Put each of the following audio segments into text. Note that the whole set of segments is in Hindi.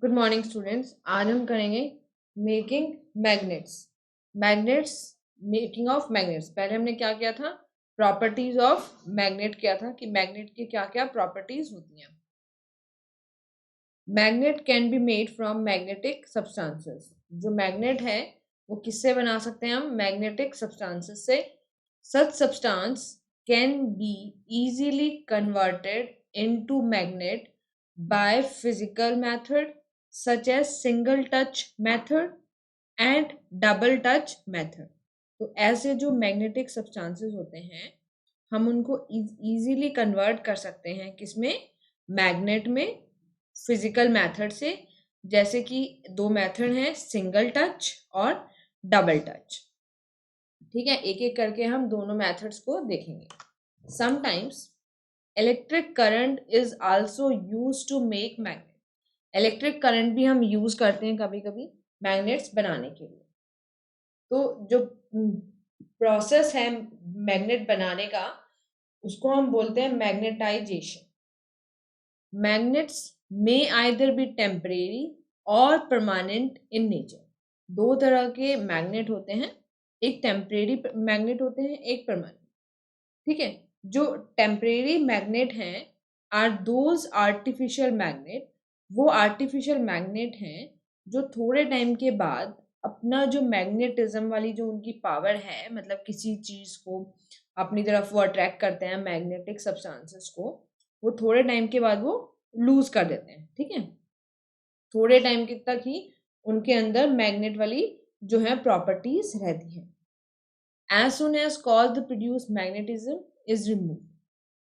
Good morning students. आज हम करेंगे making magnets. Magnets, making of magnets. पहले हमने क्या किया था? प्रॉपर्टीज ऑफ मैग्नेट किया था कि मैग्नेट की क्या क्या प्रॉपर्टीज होती हैं। Magnet can be made from magnetic substances. जो मैग्नेट है वो किससे बना सकते हैं हम? मैग्नेटिक सब्सटेंसेस से। Such substance can be easily converted into magnet by physical method such as single touch method and double touch method। तो ऐसे जो मैग्नेटिक सब्सटेंसेस होते हैं हम उनको इजीली कन्वर्ट कर सकते हैं किसमें? मैग्नेट में, फिजिकल मेथड से। जैसे कि दो मेथड हैं, सिंगल टच और डबल टच। ठीक है, एक एक करके हम दोनों मेथड्स को देखेंगे। Sometimes electric current is also used to make magnet. Electric current भी हम यूज करते हैं कभी कभी मैग्नेट्स बनाने के लिए। तो जो प्रोसेस है मैग्नेट बनाने का उसको हम बोलते हैं मैग्नेटाइजेशन। मैग्नेट्स मे आइदर बी टेम्परेरी और परमानेंट इन नेचर। दो तरह के मैग्नेट होते हैं, एक टेम्परेरी मैग्नेट होते हैं, एक परमानेंट। ठीक है, जो टेम्परेरी मैग्नेट हैं आर दोज आर्टिफिशियल मैग्नेट। वो आर्टिफिशियल मैग्नेट हैं जो थोड़े टाइम के बाद अपना जो मैग्नेटिज्म वाली जो उनकी पावर है, मतलब किसी चीज को अपनी तरफ वो अट्रैक्ट करते हैं, मैग्नेटिक सब्सटेंसेस को, वो थोड़े टाइम के बाद वो लूज कर देते हैं। ठीक है, थोड़े टाइम के तक ही उनके अंदर मैग्नेट वाली जो है प्रॉपर्टीज रहती है। as soon as cause the produced magnetism is removed।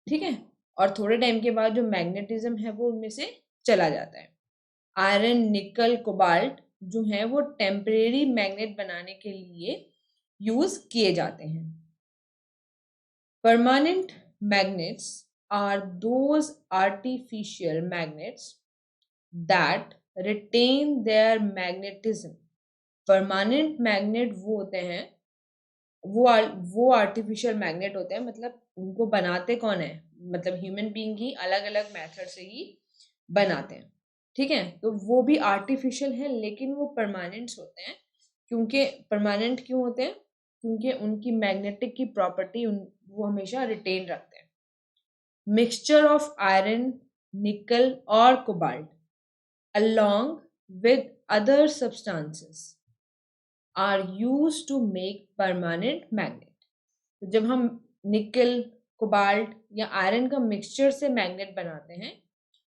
ठीक है, और थोड़े टाइम के बाद जो मैग्नेटिज्म है वो उनमें से चला जाता है। आयरन, निकल, कोबाल्ट जो है वो टेम्परेरी मैग्नेट बनाने के लिए यूज किए जाते हैं। Permanent magnets are those artificial magnets that retain their magnetism. Permanent magnet वो होते हैं, वो आर्टिफिशियल मैग्नेट होते हैं, मतलब उनको बनाते कौन है? मतलब ह्यूमन बीइंग ही अलग अलग मेथड से ही बनाते हैं। ठीक है, तो वो भी आर्टिफिशियल है लेकिन वो परमानेंट्स होते हैं। क्योंकि परमानेंट क्यों होते हैं? क्योंकि उनकी मैग्नेटिक की प्रॉपर्टी वो हमेशा रिटेन रखते हैं। मिक्सचर ऑफ आयरन, निकल और cobalt along with other substances are used to make permanent magnet। तो जब हम निकल, कोबाल्ट या आयरन का मिक्सचर से मैग्नेट बनाते हैं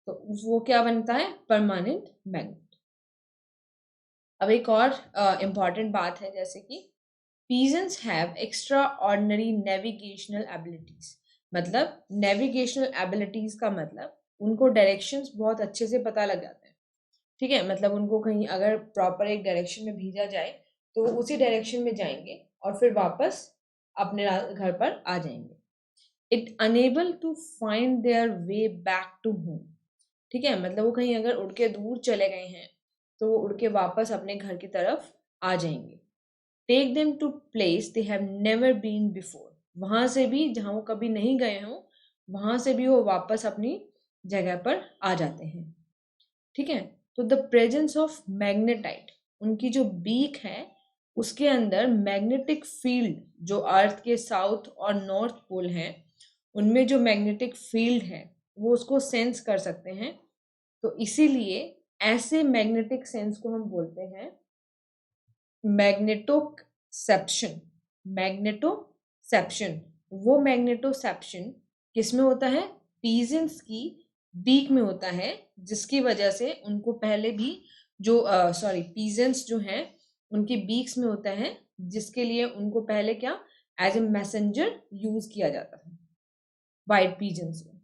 तो वो क्या बनता है? Permanent magnet. अब एक और इम्पॉर्टेंट बात है, जैसे कि pigeons have extra ordinary navigational abilities. मतलब नेविगेशनल एबिलिटीज का मतलब उनको डायरेक्शंस बहुत अच्छे से पता लग जाते हैं। ठीक है, मतलब उनको कहीं अगर प्रॉपर एक डायरेक्शन में भेजा जाए तो वो उसी डायरेक्शन में जाएंगे और फिर वापस अपने घर पर आ जाएंगे। It enable to find their way back to home. ठीक है, मतलब वो कहीं अगर उड़ के दूर चले गए हैं तो वो उड़ के वापस अपने घर की तरफ आ जाएंगे। Take them to place they have never been before. वहां से भी जहां वो कभी नहीं गए हों वहां से भी वो वापस अपनी जगह पर आ जाते हैं। ठीक है, तो द प्रेजेंस ऑफ मैग्नेटाइट, उनकी जो बीक है उसके अंदर मैग्नेटिक फील्ड, जो अर्थ के साउथ और नॉर्थ पोल हैं उनमें जो मैग्नेटिक फील्ड है वो उसको सेंस कर सकते हैं। तो इसीलिए ऐसे मैग्नेटिक सेंस को हम बोलते हैं मैग्नेटोसेप्शन। मैग्नेटोसेप्शन, वो मैग्नेटोसेप्शन किसमें होता है? पीजेंट्स की बीक में होता है, जिसकी वजह से उनको पहले भी जो पीजेंट्स जो हैं उनकी बीक्स में होता है, जिसके लिए उनको पहले क्या एज ए मैसेंजर यूज किया जाता था वाइट पीजेंट्स को।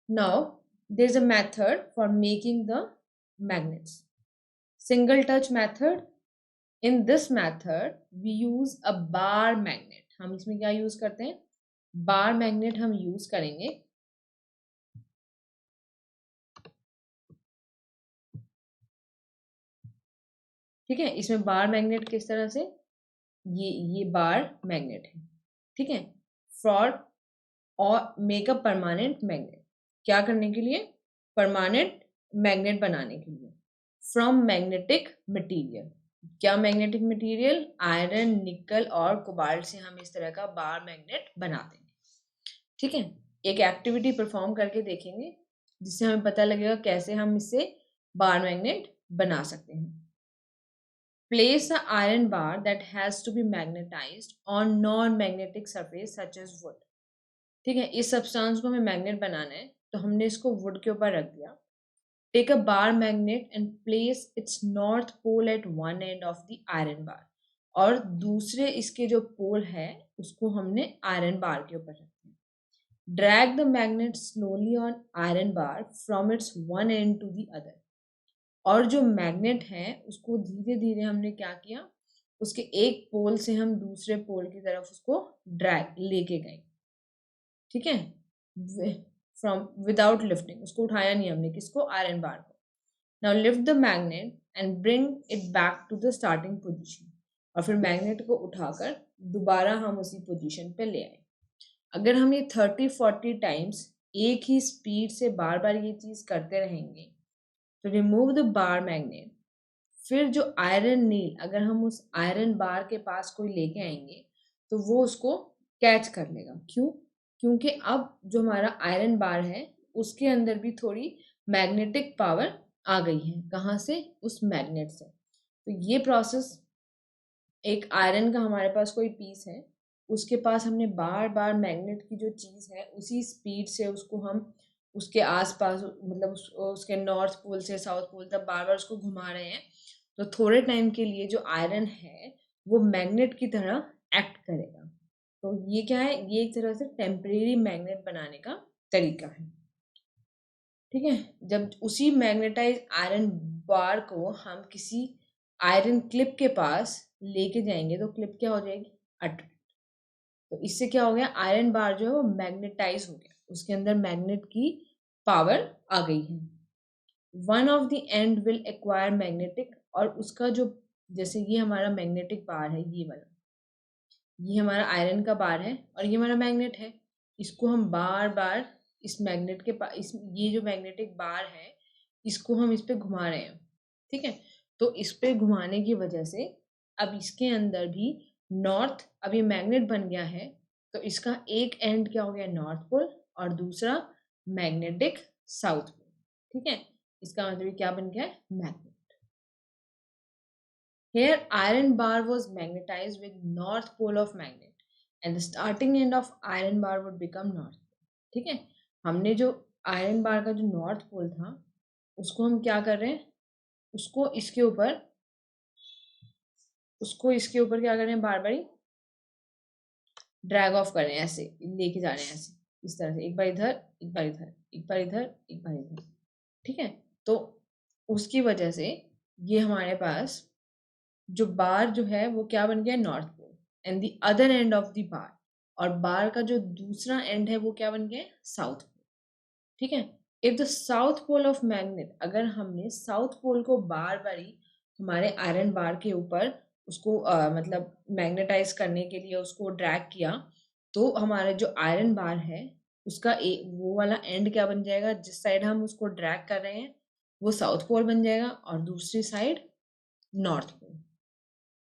Now there is a method for making the magnets. Single touch method. In this method we use a bar magnet। हम इसमें क्या यूज करते हैं? बार मैग्नेट हम यूज करेंगे। ठीक है, इसमें बार मैग्नेट किस तरह से, ये बार मैग्नेट है। ठीक है, फॉर और मेक अ परमानेंट मैग्नेट। क्या करने के लिए? परमानेंट मैग्नेट बनाने के लिए फ्रॉम मैग्नेटिक मटेरियल। क्या मैग्नेटिक मटेरियल? आयरन, निकल और कोबाल्ट से हम इस तरह का बार मैग्नेट बना देंगे। ठीक है, एक एक्टिविटी परफॉर्म करके देखेंगे जिससे हमें पता लगेगा कैसे हम इससे बार मैग्नेट बना सकते हैं। Place a iron bar that has to be magnetized on non-magnetic surface such as wood. ठीक है, इस सब्सटेंस को हमें मैग्नेट बनाना है तो हमने इसको वुड के ऊपर रख दिया। Take a bar magnet and place its north pole at one end of the iron bar, और दूसरे इसके जो पोल है उसको हमने आयरन बार के ऊपर रख दिया। Drag the magnet slowly on iron bar from its one end to the other, और जो मैग्नेट है उसको धीरे धीरे हमने क्या किया, उसके एक पोल से हम दूसरे पोल की तरफ उसको ड्रैग लेके गए। ठीक है, फ्रॉम विदाउट लिफ्टिंग, उसको उठाया नहीं हमने, किसको? आयरन बार को। Now lift the magnet and bring it back to the starting position, और फिर मैग्नेट को उठाकर दोबारा हम उसी पोजीशन पे ले आए। अगर हम ये 30-40 टाइम्स एक ही स्पीड से बार बार ये चीज करते रहेंगे तो रिमूव द बार मैग्नेट, फिर जो आयरन नील, अगर हम उस आयरन बार के पास कोई लेके आएंगे तो वो उसको कैच कर लेगा। क्यों? क्योंकि अब जो हमारा आयरन बार है उसके अंदर भी थोड़ी मैग्नेटिक पावर आ गई है। कहाँ से? उस मैग्नेट से। तो ये प्रोसेस, एक आयरन का हमारे पास कोई पीस है, उसके पास हमने बार बार मैग्नेट की जो चीज़ है उसी स्पीड से उसको हम उसके आसपास, मतलब उसके नॉर्थ पोल से साउथ पोल तक बार बार उसको घुमा रहे हैं, तो थोड़े टाइम के लिए जो आयरन है वो मैग्नेट की तरह एक्ट करेगा। तो ये क्या है? ये एक तरह से टेम्परेरी मैग्नेट बनाने का तरीका है। ठीक है, जब उसी मैग्नेटाइज आयरन बार को हम किसी आयरन क्लिप के पास लेके जाएंगे तो क्लिप क्या हो जाएगी? अट्रैक्ट। तो इससे क्या हो गया? आयरन बार जो है वो मैग्नेटाइज हो गया, उसके अंदर मैग्नेट की पावर आ गई है। One of the end will acquire magnetic, और उसका जो, जैसे ये हमारा मैग्नेटिक बार है, ये वाला, ये हमारा आयरन का बार है और ये हमारा मैग्नेट है। इसको हम बार बार इस मैग्नेट के पास, इस ये जो मैग्नेटिक बार है इसको हम इस पे घुमा रहे हैं। ठीक है, तो इस पे घुमाने की वजह से अब इसके अंदर भी नॉर्थ, अब ये मैग्नेट बन गया है तो इसका एक एंड क्या हो गया? नॉर्थ पोल, और दूसरा मैग्नेटिक साउथ पोल। ठीक है, इसका मतलब क्या बन गया है? Magnet. Here, iron bar was magnetized with north pole of magnet, and the starting end of iron bar would become north pole. ठीक है, हमने जो आयरन बार का जो नॉर्थ पोल था उसको हम क्या कर रहे हैं? उसको इसके ऊपर, क्या कर रहे हैं? बार बार ड्रैग ऑफ कर रहे हैं, ऐसे लेके जा रहे हैं, ऐसे इस तरह से, एक बार इधर, एक बार इधर, एक बार इधर, एक बार इधर। ठीक है, तो उसकी वजह से ये हमारे पास जो बार जो है वो क्या बन गया? North pole. And the other end of the bar, और बार का जो दूसरा एंड है वो क्या बन गया? South pole. ठीक है, if the south pole of magnet, अगर हमने साउथ पोल को बार बार ही हमारे आयरन बार के ऊपर उसको मतलब मैग्नेटाइज करने के लिए उसको ड्रैग किया, तो हमारे जो आयरन बार है उसका वो वाला एंड क्या बन जाएगा? जिस साइड हम उसको ड्रैग कर रहे हैं वो साउथ पोल बन जाएगा और दूसरी साइड नॉर्थ पोल।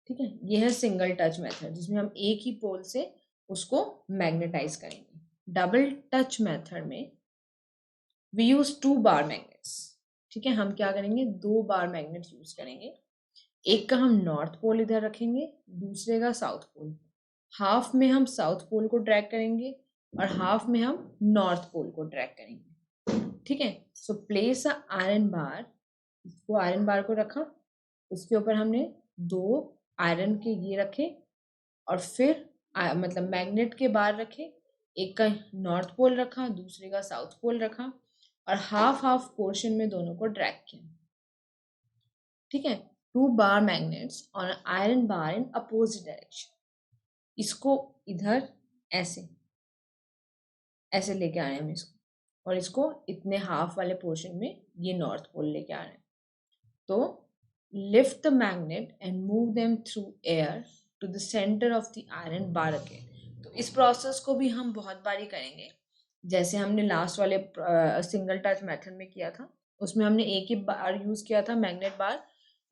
ठीक है, ये है सिंगल टच मेथड जिसमें हम एक ही पोल से उसको मैग्नेटाइज करेंगे। डबल टच मेथड में वी यूज 2 बार मैग्नेट्स। ठीक है, हम क्या करेंगे? 2 बार मैग्नेट्स यूज करेंगे। एक का हम नॉर्थ पोल इधर रखेंगे, दूसरे का साउथ पोल। हाफ में हम साउथ पोल को ड्रैग करेंगे और हाफ में हम नॉर्थ पोल को ड्रैग करेंगे। ठीक है, so place a iron bar, इसको आयरन बार को रखा, उसके ऊपर हमने 2 आयरन के ये रखे, और फिर मतलब मैग्नेट के बार रखे, एक का नॉर्थ पोल रखा, दूसरे का साउथ पोल रखा, और हाफ हाफ पोर्शन में दोनों को ड्रैग किया। ठीक है, 2 बार magnets on iron bar in opposite direction. इसको इधर ऐसे ऐसे लेके आए हम इसको, और इसको इतने हाफ वाले पोर्शन में ये नॉर्थ पोल लेके आ रहे हैं। तो lift the magnet and move them through air to the centre of the iron bar again. तो इस प्रोसेस को भी हम बहुत बारी करेंगे, जैसे हमने लास्ट वाले सिंगल टच मेथड में किया था उसमें हमने एक ही बार यूज किया था मैग्नेट बार,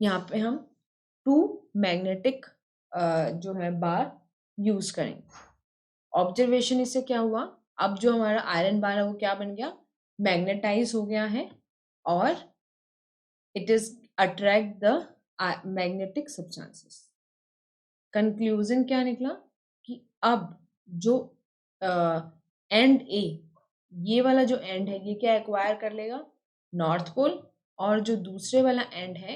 यहाँ पे हम 2 मैग्नेटिक जो है बार यूज करेंगे। ऑब्जर्वेशन इससे क्या हुआ, अब जो हमारा आयरन बार है वो क्या बन गया, मैग्नेटाइज हो गया है और it is attract the magnetic substances. Conclusion क्या निकला कि अब जो एंड ए, ये वाला जो एंड है ये क्या एक्वायर कर लेगा, नॉर्थ पोल, और जो दूसरे वाला एंड है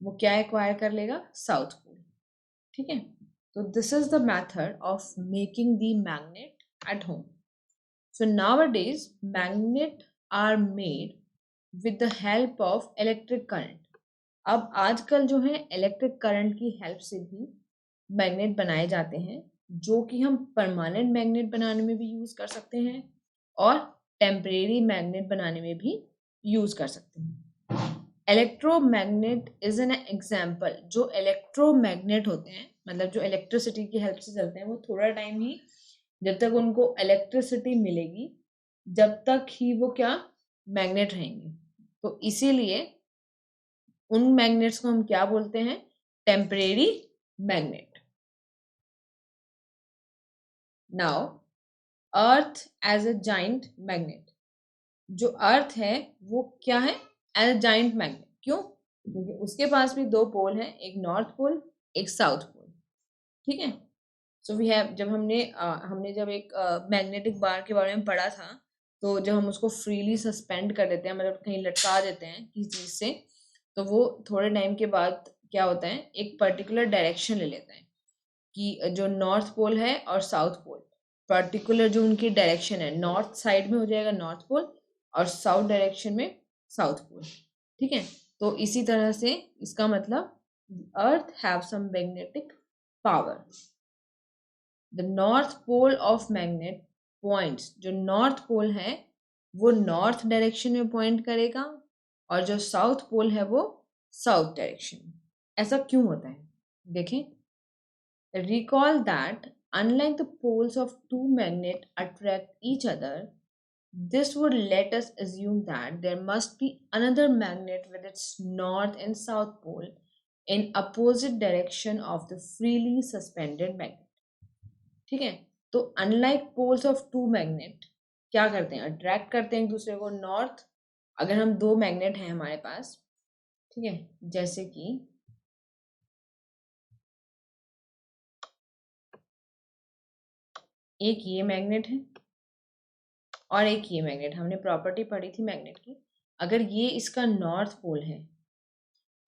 वो क्या एक्वायर कर लेगा, साउथ पोल। ठीक है, तो this is the method of making the magnet at home. So nowadays magnet are made with the help of electric current. अब आजकल जो है इलेक्ट्रिक करंट की हेल्प से भी मैग्नेट बनाए जाते हैं, जो कि हम परमानेंट मैग्नेट बनाने में भी यूज कर सकते हैं और टेम्परेरी मैग्नेट बनाने में भी यूज कर सकते हैं। Electromagnet is an example. जो इलेक्ट्रोमैग्नेट होते हैं, मतलब जो इलेक्ट्रिसिटी की हेल्प से चलते हैं, वो थोड़ा टाइम ही, जब तक उनको इलेक्ट्रिसिटी मिलेगी जब तक ही वो क्या, मैग्नेट रहेंगे। तो इसीलिए उन मैग्नेट्स को हम क्या बोलते हैं, temporary magnet. Now earth as a giant magnet. जो अर्थ है वो क्या है, एज अ जाइंट मैग्नेट। क्यों, क्योंकि उसके पास भी 2 पोल हैं, एक नॉर्थ पोल एक साउथ पोल। ठीक है, सो वी हैव, जब हमने जब एक मैग्नेटिक बार के बारे में पढ़ा था, तो जब हम उसको फ्रीली सस्पेंड कर देते हैं, मतलब कहीं लटका देते हैं किसी चीज से, तो वो थोड़े टाइम के बाद क्या होता है, एक पर्टिकुलर डायरेक्शन ले लेता है कि जो नॉर्थ पोल है और साउथ पोल, पर्टिकुलर जो उनकी डायरेक्शन है, नॉर्थ साइड में हो जाएगा नॉर्थ पोल और साउथ डायरेक्शन में साउथ पोल। ठीक है, तो इसी तरह से इसका मतलब earth have some magnetic power. The north pole of magnet points, जो नॉर्थ पोल है वो नॉर्थ डायरेक्शन में पॉइंट करेगा और जो साउथ पोल है वो साउथ डायरेक्शन में। ऐसा क्यों होता है, देखें। Recall that unlike the poles of two magnets attract each other, this would let us assume that there must be another magnet with its north and south pole in opposite direction of the freely suspended magnet. ठीक है, तो unlike poles of two magnet क्या करते हैं, अट्रैक्ट करते हैं एक दूसरे को नॉर्थ। अगर हम 2 मैग्नेट हैं हमारे पास, ठीक है, जैसे कि एक ये मैग्नेट है और एक ये मैग्नेट, हमने प्रॉपर्टी पढ़ी थी मैग्नेट की। अगर ये इसका नॉर्थ पोल है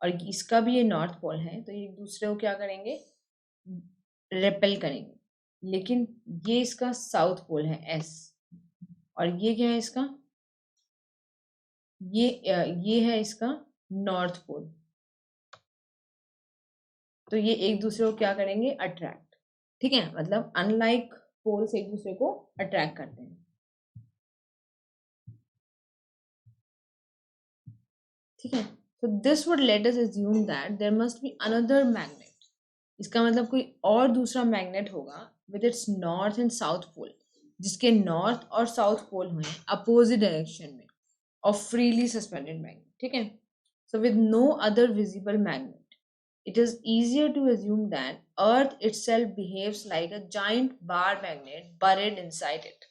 और इसका भी ये नॉर्थ पोल है, तो ये एक दूसरे को क्या करेंगे, रिपेल करेंगे। लेकिन ये इसका साउथ पोल है एस, और ये क्या है इसका, ये है इसका नॉर्थ पोल, तो ये एक दूसरे को क्या करेंगे, अट्रैक्ट। ठीक है, मतलब अनलाइक पोल्स एक दूसरे को अट्रैक्ट करते हैं। ठीक है, so this would let us assume that there must be another magnet। इसका मतलब कोई और दूसरा मैग्नेट होगा with its north and south pole, जिसके नॉर्थ और साउथ पोल हुए अपोजिट डायरेक्शन में of freely suspended magnet। ठीक है, so with no other visible magnet, it is easier to assume that Earth itself behaves like a giant bar magnet buried inside it।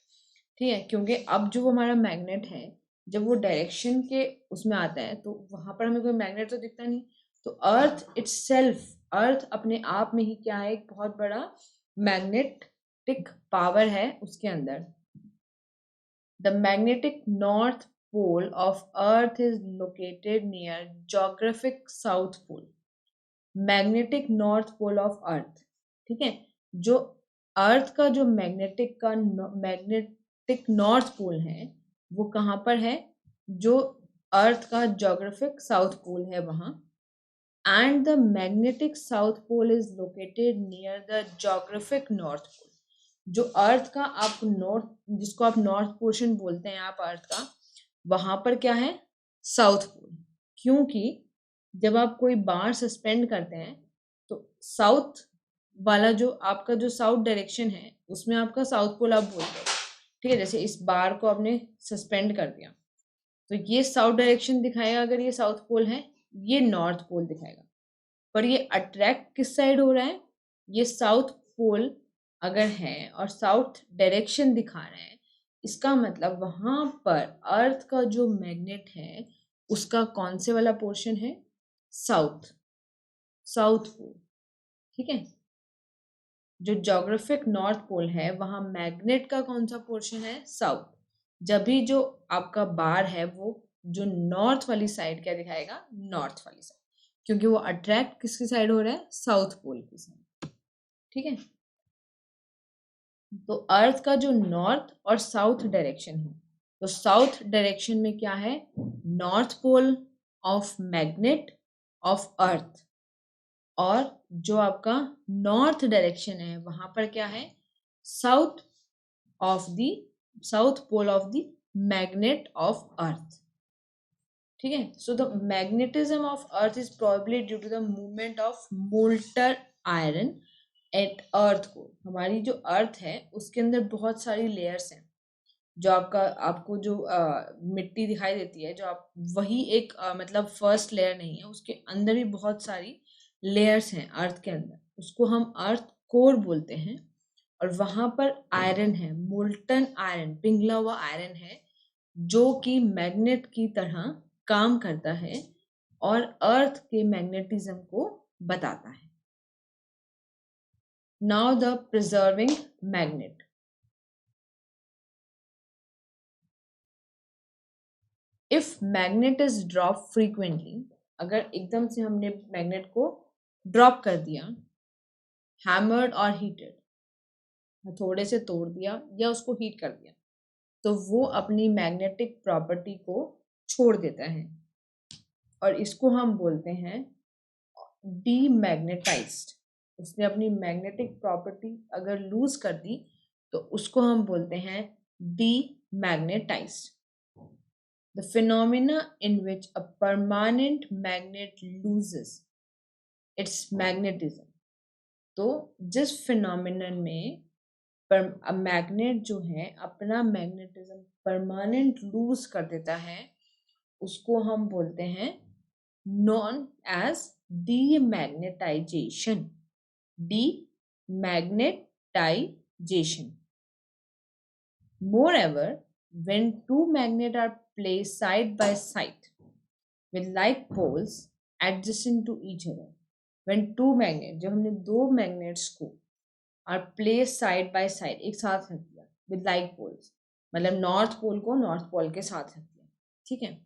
ठीक है, क्योंकि अब जो हमारा मैग्नेट है, जब वो डायरेक्शन के उसमें आता है तो वहां पर हमें कोई मैग्नेट तो दिखता नहीं, तो अर्थ इटसेल्फ, अर्थ अपने आप में ही क्या है, एक बहुत बड़ा मैग्नेटिक पावर है उसके अंदर। The magnetic north pole of earth is located near geographic south pole. Magnetic north pole of earth, ठीक है, जो अर्थ का जो मैग्नेटिक नॉर्थ पोल है वो कहाँ पर है, जो अर्थ का जोग्राफिक साउथ पोल है वहां। And the magnetic south pole is located near the geographic north pole. जो अर्थ का आप नॉर्थ, जिसको आप नॉर्थ पोर्शन बोलते हैं आप अर्थ का, वहां पर क्या है, साउथ पोल। क्योंकि जब आप कोई बार सस्पेंड करते हैं तो साउथ वाला जो आपका जो साउथ डायरेक्शन है उसमें आपका साउथ पोल आप बोलते हो। ठीक है, जैसे इस बार को आपने सस्पेंड कर दिया तो ये साउथ डायरेक्शन दिखाएगा अगर ये साउथ पोल है, ये नॉर्थ पोल दिखाएगा। पर ये अट्रैक्ट किस साइड हो रहा है, ये साउथ पोल अगर है और साउथ डायरेक्शन दिखा रहा है, इसका मतलब वहां पर अर्थ का जो मैग्नेट है उसका कौन से वाला पोर्शन है, साउथ, साउथ पोल। ठीक है, जो ज्योग्राफिक नॉर्थ पोल है वहां मैग्नेट का कौन सा पोर्शन है, साउथ। जब भी जो आपका बार है वो जो नॉर्थ वाली साइड क्या दिखाएगा, नॉर्थ वाली साइड, क्योंकि वो अट्रैक्ट किसकी साइड हो रहा है, साउथ पोल की साइड। ठीक है, तो अर्थ का जो नॉर्थ और साउथ डायरेक्शन है, तो साउथ डायरेक्शन में क्या है, north pole of magnet of earth, और जो आपका नॉर्थ डायरेक्शन है वहां पर क्या है, south of the south pole of the magnet of earth. ठीक है, so the magnetism of earth is probably due to the movement of molten iron at earth core. हमारी जो अर्थ है उसके अंदर बहुत सारी लेयर्स हैं, जो आपको जो मिट्टी दिखाई देती है, जो आप वही एक मतलब फर्स्ट लेयर नहीं है, उसके अंदर भी बहुत सारी लेयर्स हैं अर्थ के अंदर, उसको हम अर्थ कोर बोलते हैं। और वहां पर आयरन है, मोल्टन आयरन, पिघला हुआ आयरन है, जो कि मैग्नेट की तरह काम करता है और अर्थ के मैग्नेटिज्म को बताता है। Now the preserving magnet. If magnet is drop frequently, अगर एकदम से हमने मैग्नेट को ड्रॉप कर दिया, हैमर्ड और हीटेड, थोड़े से तोड़ दिया या उसको हीट कर दिया, तो वो अपनी मैग्नेटिक प्रॉपर्टी को छोड़ देता है और इसको हम बोलते हैं डीमैग्नेटाइज्ड। उसने अपनी मैग्नेटिक प्रॉपर्टी अगर लूज कर दी तो उसको हम बोलते हैं डीमैग्नेटाइज्ड। The phenomena in which a permanent magnet loses its magnetism। तो जिस फिनोमिनन में मैग्नेट जो है अपना मैग्नेटिज्म परमानेंट लूज कर देता है, उसको हम बोलते हैं known as demagnetization. Demagnetization. Moreover, when two magnets are placed side by side with like poles adjacent to each other, when two magnets, जब हमने दो magnets को are placed side by side, एक साथ रख दिया with like poles, मतलब नॉर्थ पोल को नॉर्थ पोल के साथ रख दिया, ठीक है,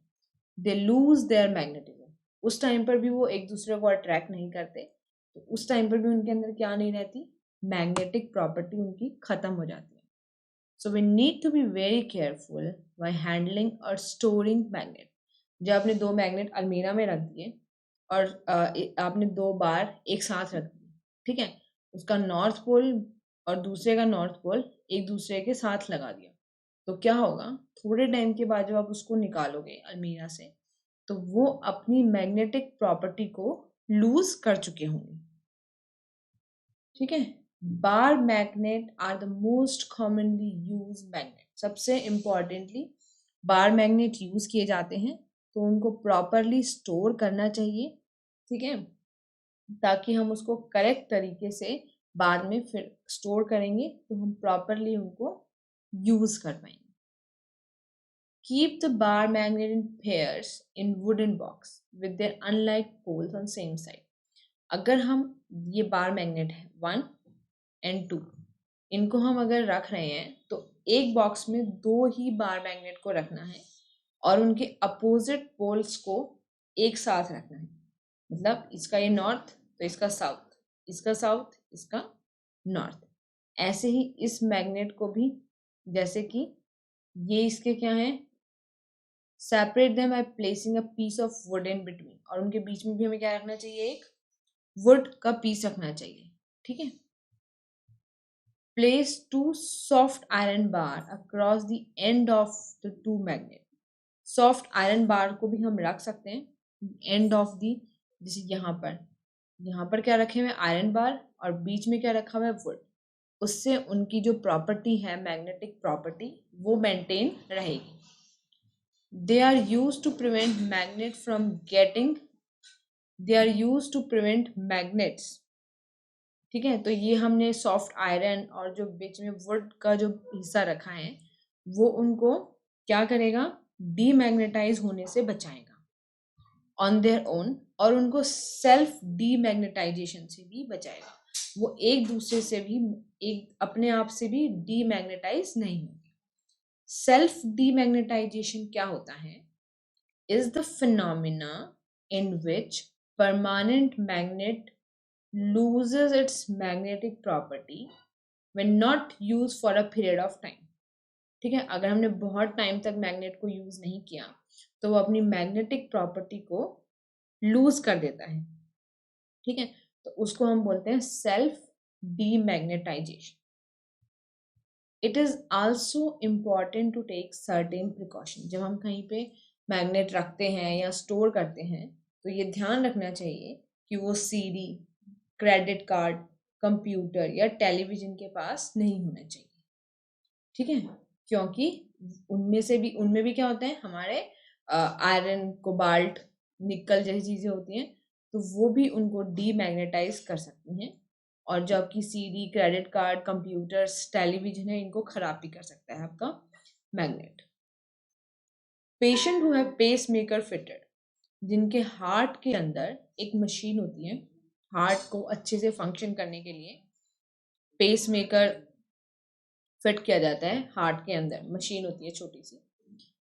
they lose their magnetism। उस टाइम पर भी वो एक दूसरे को अट्रैक्ट नहीं करते, तो उस टाइम पर भी उनके अंदर क्या नहीं रहती, मैग्नेटिक प्रॉपर्टी उनकी खत्म हो जाती है। So we need to be very careful by handling or storing magnet। जब आपने दो मैग्नेट अलमीरा में रख दिए और आपने दो बार एक साथ रख दिए, ठीक है, उसका नॉर्थ पोल और दूसरे का नॉर्थ पोल एक दूसरे के साथ लगा दिया, तो क्या होगा, थोड़े टाइम के बाद जब आप उसको निकालोगे अलमीरा से, तो वो अपनी मैग्नेटिक प्रॉपर्टी को लूज कर चुके होंगे। ठीक है, bar magnet are the most commonly use magnet. सबसे इम्पॉर्टेंटली बार मैग्नेट यूज किए जाते हैं, तो उनको प्रॉपरली स्टोर करना चाहिए, ठीक है, ताकि हम उसको करेक्ट तरीके से बाद में फिर स्टोर करेंगे तो हम प्रॉपरली उनको यूज कर पाएंगे। Keep the bar magnet in pairs in wooden box with their unlike poles on same side. अगर हम ये बार मैग्नेट है 1 and 2, इनको हम अगर रख रहे हैं तो एक बॉक्स में दो ही बार मैग्नेट को रखना है और उनके अपोजिट पोल्स को एक साथ रखना है। मतलब इसका ये नॉर्थ तो इसका साउथ, इसका साउथ इसका नॉर्थ। ऐसे ही इस मैग्नेट को भी, जैसे कि ये इसके क्या है, separate them by placing a piece of wood in between, और उनके बीच में भी हमें क्या रखना चाहिए, एक वुड का पीस रखना चाहिए, ठीक है। Place two soft iron bar across the end of the two magnet। Soft iron bar को भी हम रख सकते हैं एंड ऑफ दी, जैसे यहाँ पर क्या रखे हुए आयरन बार और बीच में क्या रखा हुआ है वुड, उससे उनकी जो प्रॉपर्टी है मैग्नेटिक प्रॉपर्टी वो मेंटेन रहेगी। they are used to prevent magnet from getting they are used to prevent magnets. ठीक है, तो ये हमने सॉफ्ट आयरन और जो बीच में वुड का जो हिस्सा रखा है वो उनको क्या करेगा, डीमैग्नेटाइज होने से बचाएगा ऑन देयर ओन, और उनको सेल्फ डीमैग्नेटाइजेशन से भी बचाएगा। वो एक दूसरे से भी, एक अपने आप से भी डीमैग्नेटाइज नहीं होंगे। सेल्फ डीमैग्नेटाइजेशन क्या होता है? Is the phenomena in which permanent magnet loses its magnetic property when not used for a period of time। ठीक है, अगर हमने बहुत टाइम तक मैग्नेट को यूज नहीं किया तो वो अपनी मैग्नेटिक प्रॉपर्टी को लूज कर देता है। ठीक है, तो उसको हम बोलते हैं self demagnetization. It is also important to take certain precaution. जब हम कहीं पे मैग्नेट रखते हैं या स्टोर करते हैं तो ये ध्यान रखना चाहिए कि वो सीडी, क्रेडिट कार्ड, कंप्यूटर या टेलीविजन के पास नहीं होना चाहिए। ठीक है, क्योंकि उनमें भी क्या होता है, हमारे आयरन, कोबाल्ट, निकल जैसी चीजें होती हैं, तो वो भी उनको डीमैग्नेटाइज कर सकती हैं। और जो आपकी CD, credit card, computers, television है, इनको खराब भी कर सकता है आपका magnet. Patient who have pacemaker fitted, जिनके हार्ट के अंदर एक मशीन होती है, हार्ट को अच्छे से फंक्शन करने के लिए पेस मेकर फिट किया जाता है, हार्ट के अंदर मशीन होती है छोटी सी।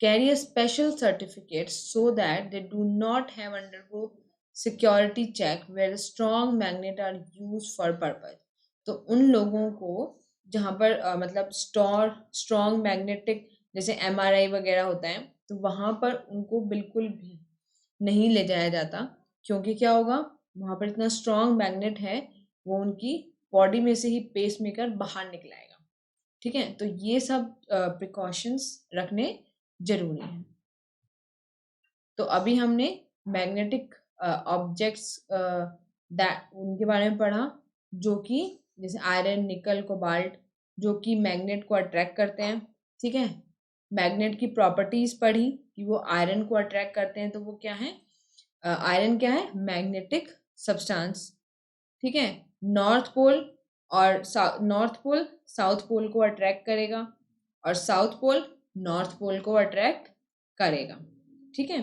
Carry a special certificate so that they do not have undergo security check where strong magnet are use for purpose. तो उन लोगों को जहाँ पर मतलब स्ट्रॉन्ग मैग्नेटिक जैसे MRI वगैरह होता है, तो वहाँ पर उनको बिल्कुल भी नहीं ले जाया जाता, क्योंकि क्या होगा, वहाँ पर इतना स्ट्रॉन्ग मैग्नेट है, वो उनकी बॉडी में से ही पेस मेकर बाहर निकलाएगा। ठीक है, तो ये सब प्रिकॉशंस रखने जरूरी हैं। तो अभी हमने मैग्नेटिक ऑब्जेक्ट्स दैट उनके बारे में पढ़ा, जो कि जैसे आयरन, निकल, कोबाल्ट, जो कि मैग्नेट को अट्रैक्ट करते हैं। ठीक है, मैग्नेट की प्रॉपर्टीज पढ़ी कि वो आयरन को अट्रैक्ट करते हैं, तो वो क्या है, आयरन क्या है, मैग्नेटिक सब्सटेंस। ठीक है, नॉर्थ पोल और नॉर्थ पोल साउथ पोल को अट्रैक्ट करेगा और साउथ पोल नॉर्थ पोल को अट्रैक्ट करेगा। ठीक है,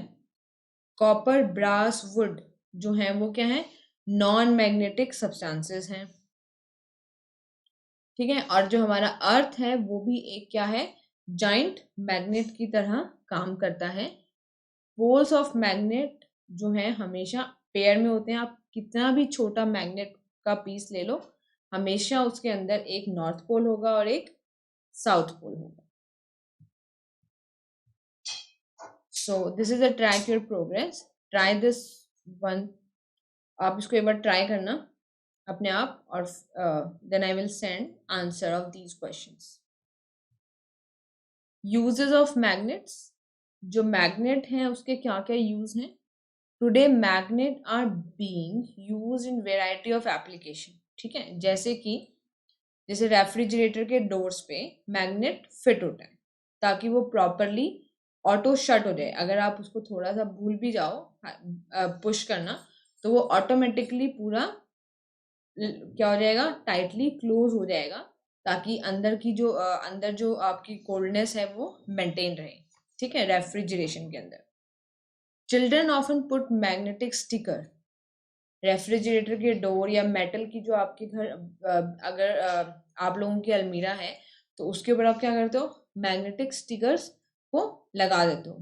कॉपर, ब्रास, वुड जो है वो क्या है, नॉन मैग्नेटिक सब्सटेंसेस हैं। ठीक है, और जो हमारा अर्थ है वो भी एक क्या है, जाइंट मैग्नेट की तरह काम करता है। पोल्स ऑफ मैग्नेट जो है हमेशा पेयर में होते हैं। आप कितना भी छोटा मैग्नेट का पीस ले लो, हमेशा उसके अंदर एक नॉर्थ पोल होगा और एक साउथ पोल होगा। So this is a track your progress, try this one. आप इसको एक बार ट्राई करना अपने आप, और then I will send answer of these questions. Uses of magnets, जो मैग्नेट हैं उसके क्या क्या यूज हैं। Today magnet are being used in variety of application. ठीक है, जैसे रेफ्रिजरेटर के डोर्स पे मैग्नेट फिट होता है ताकि वो प्रॉपरली ऑटो शट हो जाए। अगर आप उसको थोड़ा सा भूल भी जाओ पुश करना, तो वो ऑटोमेटिकली पूरा क्या हो जाएगा, टाइटली क्लोज हो जाएगा, ताकि अंदर जो आपकी कोल्डनेस है वो मेंटेन रहे। ठीक है, रेफ्रिजरेशन के अंदर children often put magnetic sticker, refrigerator के डोर या मेटल की जो आपके घर अगर आप लोगों की अलमीरा है तो उसके ऊपर आप क्या करते हो, मैग्नेटिक स्टिकर्स को लगा देते हो।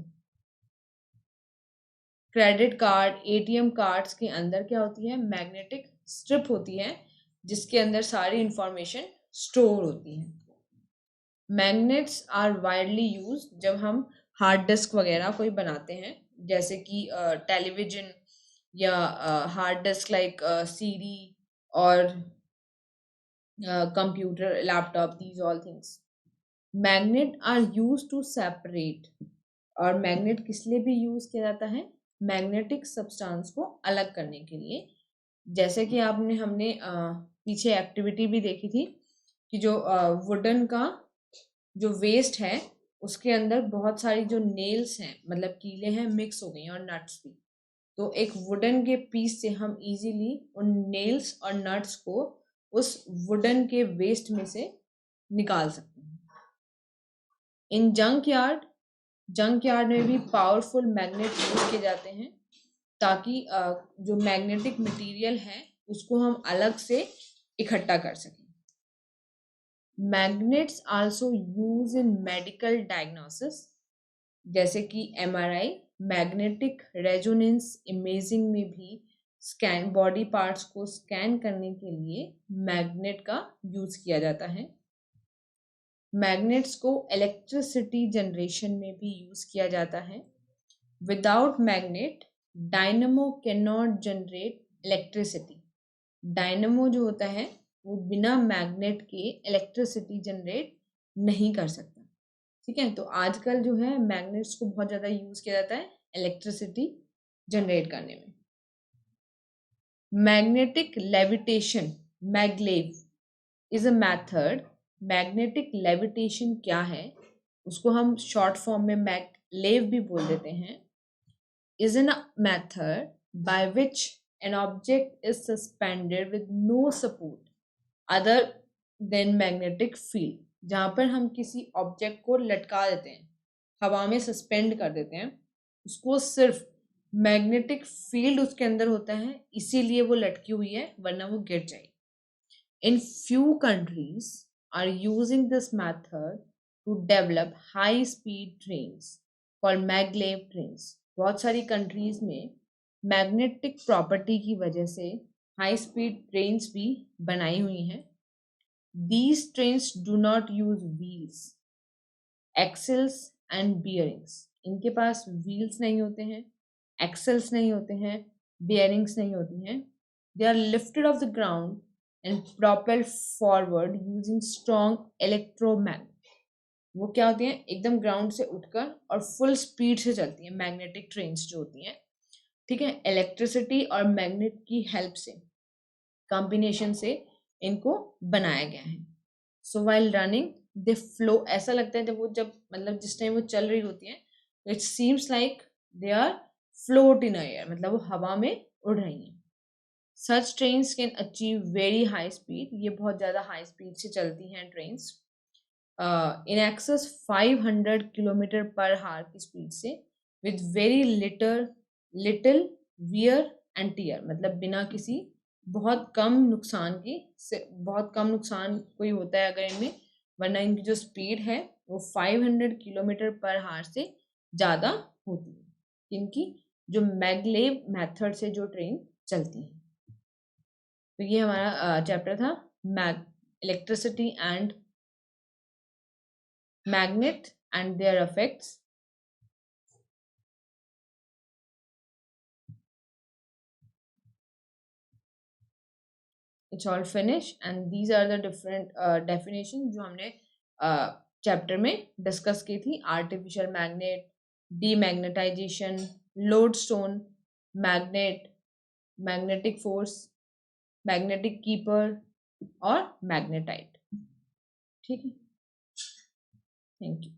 क्रेडिट कार्ड, ATM कार्ड्स के अंदर क्या होती है, मैग्नेटिक स्ट्रिप होती है जिसके अंदर सारी इंफॉर्मेशन स्टोर होती है। मैग्नेट्स आर वाइडली यूज जब हम हार्ड डिस्क वगैरह कोई बनाते हैं, जैसे कि टेलीविजन या हार्ड डिस्क लाइक CD और computer, laptop, these all things. Magnet are use to separate, और मैग्नेट किस लिए भी यूज किया जाता है, मैग्नेटिक सब्सटेंस को अलग करने के लिए। जैसे कि हमने पीछे एक्टिविटी भी देखी थी कि जो वुडन का जो वेस्ट है उसके अंदर बहुत सारी जो नेल्स हैं मतलब कीले हैं मिक्स हो गई हैं और नट्स भी। तो एक वुडन के पीस से हम इजीली उन नेल्स और नट्स को उस वुडन के वेस्ट में से निकाल सकते हैं। इन जंक यार्ड में भी पावरफुल मैग्नेट यूज किए जाते हैं ताकि जो मैग्नेटिक मटेरियल है उसको हम अलग से इकट्ठा कर सकें। Magnets also use in medical diagnosis, जैसे कि एमआरआई, मैग्नेटिक रेजोनेंस इमेजिंग में भी स्कैन बॉडी पार्ट्स को स्कैन करने के लिए मैग्नेट का यूज किया जाता है। मैग्नेट्स को इलेक्ट्रिसिटी जनरेशन में भी यूज किया जाता है। Without magnet dynamo can not generate electricity. Dynamo जो होता है वो बिना मैग्नेट के इलेक्ट्रिसिटी जनरेट नहीं कर सकता। ठीक है, तो आजकल जो है मैग्नेट्स को बहुत ज़्यादा यूज किया जाता है इलेक्ट्रिसिटी जनरेट करने में। Magnetic levitation, maglev, is a method. Magnetic levitation क्या है, उसको हम शॉर्ट फॉर्म में मैगलेव भी बोल देते हैं। Is an method by which an object is suspended with no support other than magnetic field. जहाँ पर हम किसी ऑब्जेक्ट को लटका देते हैं, हवा में सस्पेंड कर देते हैं, उसको सिर्फ मैग्नेटिक फील्ड उसके अंदर होता है इसीलिए वो लटकी हुई है, वरना वो गिर जाएगी। In few countries are using this method to develop high speed trains called maglev trains. बहुत सारी कंट्रीज में मैग्नेटिक प्रॉपर्टी की वजह से हाई स्पीड ट्रेन्स भी बनाई हुई हैं। These trains do not use wheels, axles and bearings. इनके पास व्हील्स नहीं होते हैं, एक्सेल्स नहीं होते हैं, bearings नहीं होती हैं। They are lifted off the ground and propelled forward using strong electromagnet. वो क्या होती हैं, एकदम ग्राउंड से उठकर और फुल स्पीड से चलती हैं मैग्नेटिक ट्रेन्स जो होती हैं। ठीक है, इलेक्ट्रिसिटी और मैग्नेट की हेल्प से, कॉम्बिनेशन से इनको बनाया गया है। सो वाइल रनिंग दे फ्लो, ऐसा लगता है जब मतलब जिस टाइम वो चल रही होती है, it seems like they are float in air, मतलब वो हवा में उड़ रही हैं। Such trains can achieve very high speed, ये बहुत ज़्यादा हाई स्पीड से चलती हैं ट्रेन्स, इन एक्सेस 500 किलोमीटर पर हार की स्पीड से, with very little wear and tear, मतलब बिना किसी बहुत कम नुकसान की से, बहुत कम नुकसान कोई होता है अगर इनमें, वरना इनकी जो स्पीड है वो 500 किलोमीटर पर हार से ज़्यादा होती है इनकी, जो मैगलेव मेथड से जो ट्रेन चलती है। तो ये हमारा चैप्टर था electricity and magnet and there effects. It's all finished and these are the different definition जो हमने चैप्टर में डिस्कस की थी। Artificial magnet, demagnetization, lodestone, magnet, magnetic force, magnetic keeper और मैग्नेटाइट। ठीक है, थैंक यू।